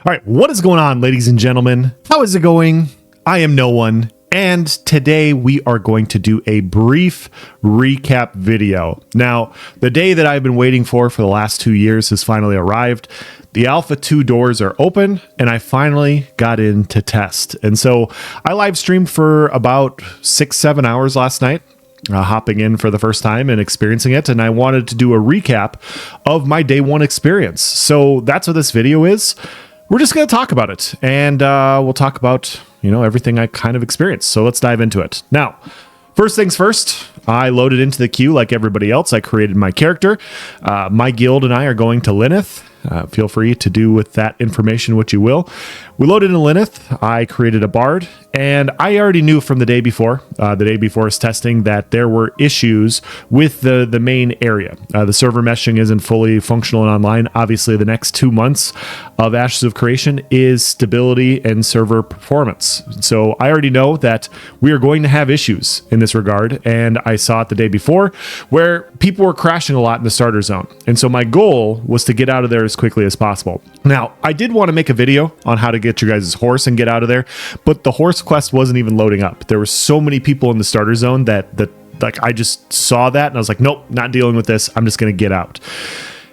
All right, what is going on, ladies and gentlemen? How is it going? I am no one, and today we are going to do a brief recap video. Now, the day that I've been waiting for the last 2 years has finally arrived. The Alpha 2 doors are open, and I finally got in to test. And so I live streamed for about 6-7 hours last night. Hopping in for the first time and experiencing it, and I wanted to do a recap of my day one experience. So that's what this video is. We're just going to talk about it, and we'll talk about, everything I kind of experienced. So let's dive into it. Now, first things first, I loaded into the queue like everybody else. I created my character. My guild and I are going to Lyneth. Feel free to do with that information what you will. We loaded in Lyneth. I created a bard, and I already knew from the day before's testing, that there were issues with the main area. The server meshing isn't fully functional and online. Obviously, the next 2 months of Ashes of Creation is stability and server performance. So I already know that we are going to have issues in this regard, and I saw it the day before where people were crashing a lot in the starter zone. And so my goal was to get out of there as quickly as possible. Now, I did want to make a video on how to get your guys' horse and get out of there, but the horse quest wasn't even loading up. There were so many people in the starter zone that I just saw that and I was like, nope, not dealing with this. I'm just going to get out.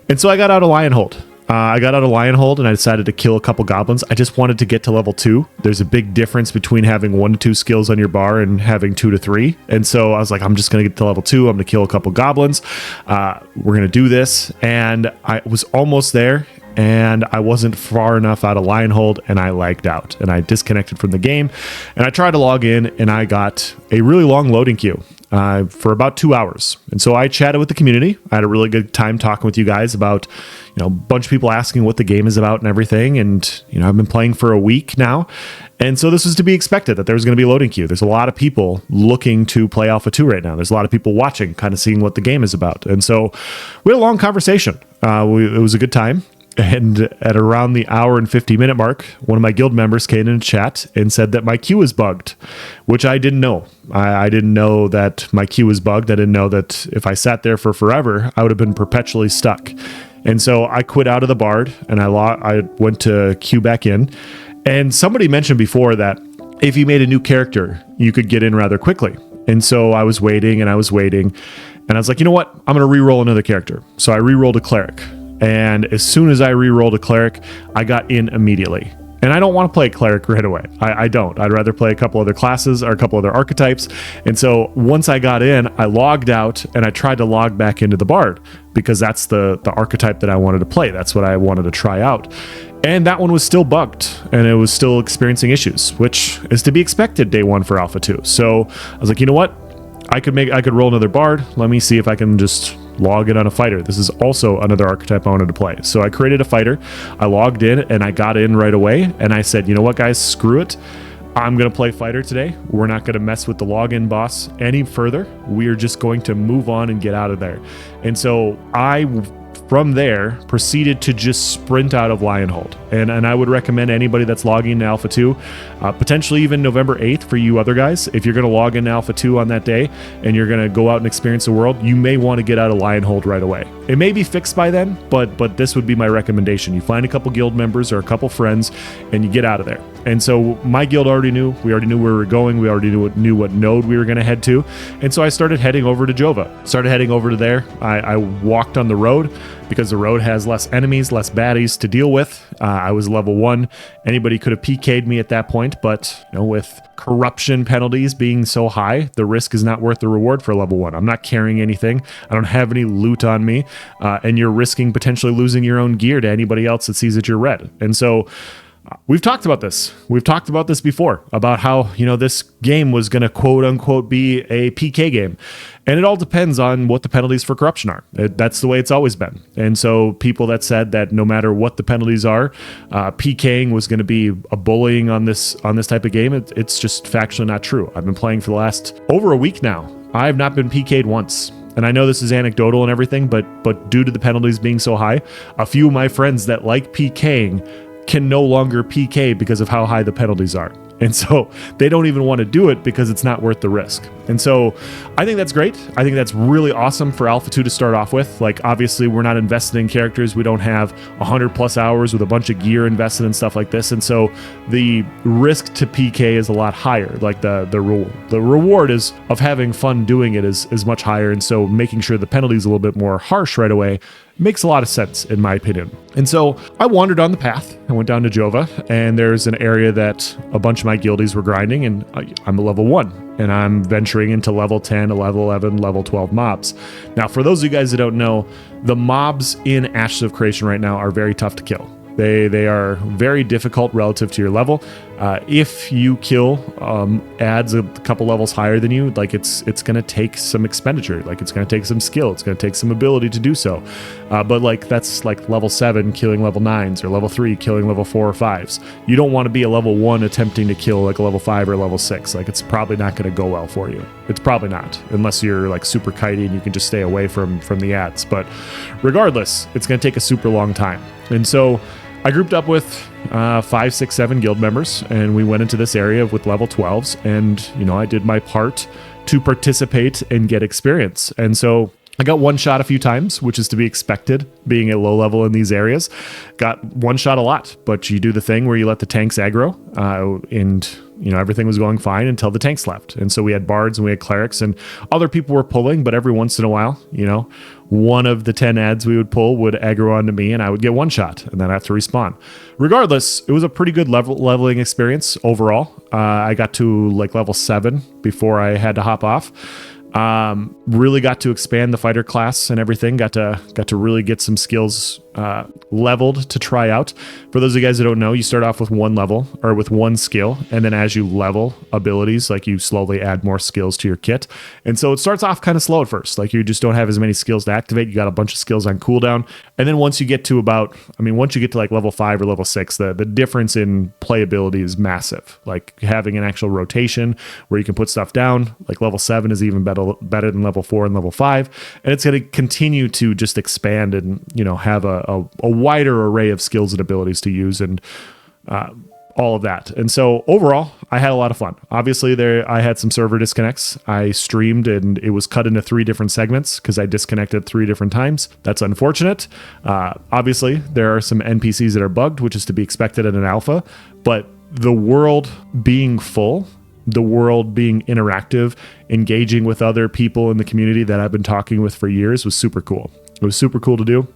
And so I got out of Lionhold. And I decided to kill a couple goblins. I just wanted to get to level 2. There's a big difference between having 1 to 2 skills on your bar and having 2 to 3. And so I was like, I'm just going to get to level 2. I'm going to kill a couple goblins. We're going to do this. And I was almost there, and I wasn't far enough out of Lionhold, and I lagged out and I disconnected from the game. And I tried to log in, and I got a really long loading queue for about 2 hours. And so I chatted with the community. I had a really good time talking with you guys about, a bunch of people asking what the game is about and everything. And, I've been playing for a week now. And so this was to be expected, that there was going to be a loading queue. There's a lot of people looking to play Alpha 2 right now. There's a lot of people watching, kind of seeing what the game is about. And so we had a long conversation. It was a good time. And at around the hour and 50-minute mark, one of my guild members came in chat and said that my queue was bugged, which I didn't know. I didn't know that my queue was bugged. I didn't know that if I sat there for forever, I would have been perpetually stuck. And so I quit out of the bard, and I went to queue back in. And somebody mentioned before that if you made a new character, you could get in rather quickly. And so I was waiting, and I was like, you know what? I'm going to re-roll another character. So I re-rolled a cleric. And as soon as I re-rolled a cleric, I got in immediately. And I don't want to play a cleric right away. I don't. I'd rather play a couple other classes or a couple other archetypes. And so once I got in, I logged out and I tried to log back into the bard because that's the archetype that I wanted to play. That's what I wanted to try out. And that one was still bugged and it was still experiencing issues, which is to be expected day one for Alpha 2. So I was like, you know what? I could roll another bard. Let me see if I can just log in on a fighter. This is also another archetype I wanted to play. So I created a fighter. I logged in and I got in right away. And I said, you know what, guys, screw it. I'm going to play fighter today. We're not going to mess with the login boss any further. We are just going to move on and get out of there. And so from there, proceeded to just sprint out of Lionhold. And I would recommend anybody that's logging into Alpha 2, potentially even November 8th for you other guys, if you're going to log into Alpha 2 on that day and you're going to go out and experience the world, you may want to get out of Lionhold right away. It may be fixed by then, but this would be my recommendation. You find a couple guild members or a couple friends and you get out of there. And so my guild already knew where we were going. We already knew what node we were going to head to. And so I started heading over to Jova. Started heading over to there. I walked on the road because the road has less enemies, less baddies to deal with. I was level 1. Anybody could have PK'd me at that point, but with corruption penalties being so high, the risk is not worth the reward for level 1. I'm not carrying anything. I don't have any loot on me, and you're risking potentially losing your own gear to anybody else that sees that you're red. And so we've talked about this. We've talked about this before, about how, this game was going to quote unquote be a PK game. And it all depends on what the penalties for corruption are. That's the way it's always been. And so people that said that no matter what the penalties are, PKing was going to be a bullying on this type of game, it's just factually not true. I've been playing for the last over a week now. I have not been PK'd once. And I know this is anecdotal and everything, but due to the penalties being so high, a few of my friends that like PKing can no longer PK because of how high the penalties are. And so they don't even want to do it because it's not worth the risk. And so I think that's great. I think that's really awesome for Alpha 2 to start off with. Like, obviously, we're not invested in characters. We don't have 100 plus hours with a bunch of gear invested and stuff like this. And so the risk to PK is a lot higher. Like the reward is of having fun doing it is much higher. And so making sure the penalty is a little bit more harsh right away makes a lot of sense, in my opinion. And so I wandered on the path. I went down to Jova, and there's an area that a bunch of my guildies were grinding, and I'm a level 1, and I'm venturing into level 10, level 11, level 12 mobs. Now, for those of you guys that don't know, the mobs in Ashes of Creation right now are very tough to kill. They are very difficult relative to your level. If you kill adds a couple levels higher than you, like it's going to take some expenditure. Like it's going to take some skill. It's going to take some ability to do so. But like that's like level 7 killing level 9s or level 3 killing level 4 or 5s. You don't want to be a level 1 attempting to kill like a level 5 or level 6. Like it's probably not going to go well for you. It's probably not, unless you're like super kitey and you can just stay away from the ads. But regardless, it's going to take a super long time. And so I grouped up with 5, 6, 7 guild members, and we went into this area with level 12s, and, you know, I did my part to participate and get experience. And so I got one shot a few times, which is to be expected, being at low level in these areas. Got one shot a lot, but you do the thing where you let the tanks aggro, and you know, everything was going fine until the tanks left. And so we had bards and we had clerics and other people were pulling, but every once in a while, you know, one of the 10 ads we would pull would aggro onto me and I would get one shot and then I have to respawn. Regardless, it was a pretty good leveling experience overall. I got to like level 7 before I had to hop off. Really got to expand the fighter class and everything. Got to really get some skills leveled to try out. For those of you guys that don't know, you start off with one level or with one skill, and then as you level abilities, like you slowly add more skills to your kit. And so it starts off kind of slow at first. Like you just don't have as many skills to activate. You got a bunch of skills on cooldown, and then once you get to once you get to like level 5 or level 6, the difference in playability is massive. Like having an actual rotation where you can put stuff down. Like level 7 is even better than level 4 and level 5, and it's going to continue to just expand and, you know, have a wider array of skills and abilities to use and all of that. And so overall, I had a lot of fun. Obviously, I had some server disconnects. I streamed and it was cut into 3 different segments because I disconnected 3 different times. That's unfortunate. Obviously, there are some NPCs that are bugged, which is to be expected in an alpha, but the world being full, the world being interactive, engaging with other people in the community that I've been talking with for years was super cool. It was super cool to do.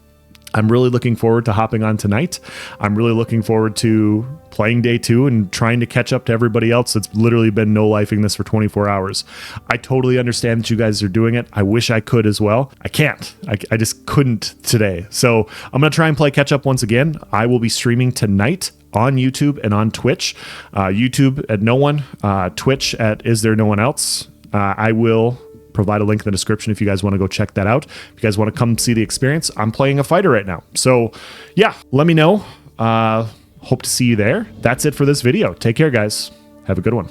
I'm really looking forward to hopping on tonight. I'm really looking forward to playing day 2 and trying to catch up to everybody else that's literally been no-lifing this for 24 hours. I totally understand that you guys are doing it. I wish I could as well. I can't. I just couldn't today. So I'm going to try and play catch up once again. I will be streaming tonight on YouTube and on Twitch. YouTube at No One, Twitch at Is There No One Else. I will provide a link in the description if you guys want to go check that out. If you guys want to come see the experience, I'm playing a fighter right now. So yeah, let me know. Hope to see you there. That's it for this video. Take care, guys. Have a good one.